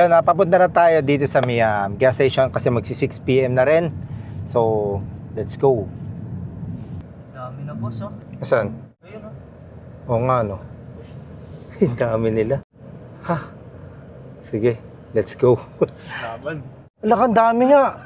ayun, papunta na tayo dito sa may gas station kasi magsi 6 PM na rin. So, let's go. Dami na boss oh. Saan? Ayun oh. Oo nga, no? Ang dami nila. Ha? Sige, let's go. Laban. Alak, ang dami nga.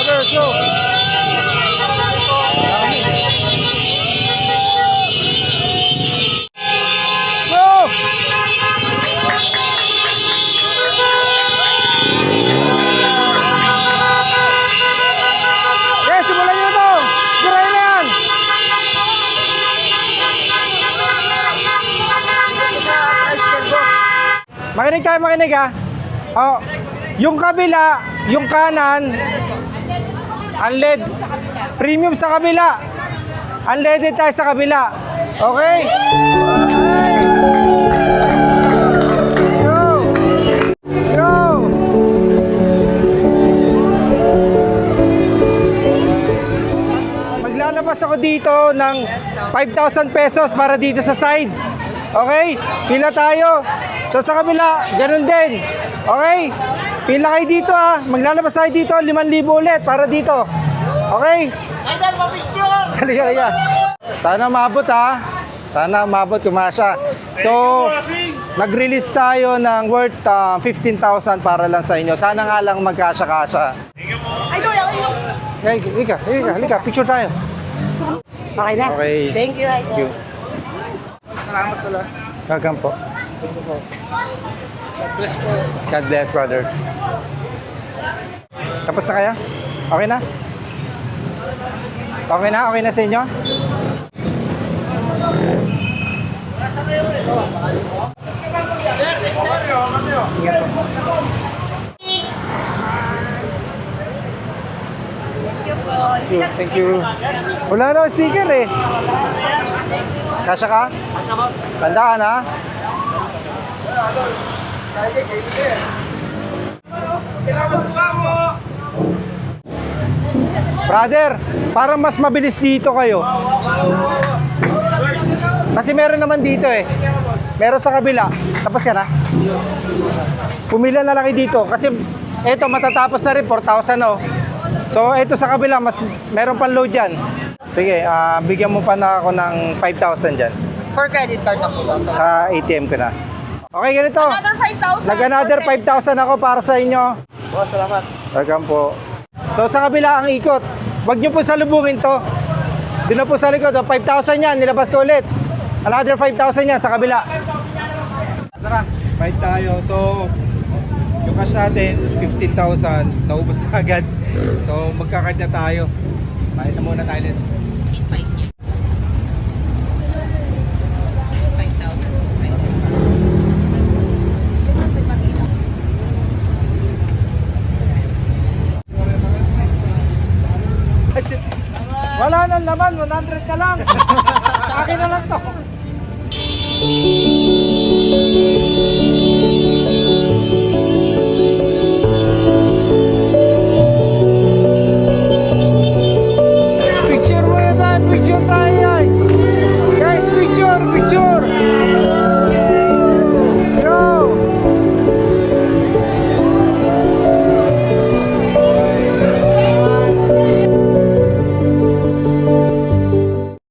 Let's go. Makinig tayo, makinig ha. Oh, yung kabila, yung kanan, unlead. Premium sa kabila. Unleaded tayo sa kabila. Okay? Let's go! Let's go! Maglalabas ako dito ng 5,000 pesos para dito sa side. Okay? Pila tayo. So sa kabila, ganun din. Okay? Pila kayo dito ha. Maglalabas tayo dito, 5,000 ulit para dito. Okay? Idol, mapicture! Halika. Sana maabot ha. Sana maabot kumasya. So, nag-release tayo ng worth 15,000 para lang sa inyo. Sana nga lang magkasya-kasya. Idol, Halika. Picture tayo. Okay na? Okay. Thank you, Idol. Thank you. Salamat pala. Welcome po. God bless po. God bless, brother. Tapos na kaya? Okay na? Okay na? Okay na sa inyo? Ingat po. Thank you. Wala na sticker eh. Kasya ka? Asa mo? Tandaan ha? Brother, parang mas mabilis dito kayo. Kasi meron naman dito eh. Meron sa kabila. Tapos ka na? Pumila na lang kayo dito. Kasi eto matatapos na rin, 4,000 oh. So eto sa kabila, mas meron pang load dyan. Sige, bigyan mo pa na ako ng 5,000 dyan. For credit card na po. Sa ATM ko na. Okay, ganito. Another 5,000. Nag-another 5,000 ako para sa inyo. Boss, salamat. Welcome po. So sa kabila ang ikot. Huwag nyo po salubungin to. Doon na po sa likod. 5,000 yan. Nilabas ko ulit. Another 5,000 yan sa kabila. Tara, fight tayo. So, yung cash natin, 15,000. Naubos na agad. So, magkakanya tayo. Fight na muna tayo ulit. Invite niya. 5,000. Wala nang laman, 100 na lang. Sa akin na lang to.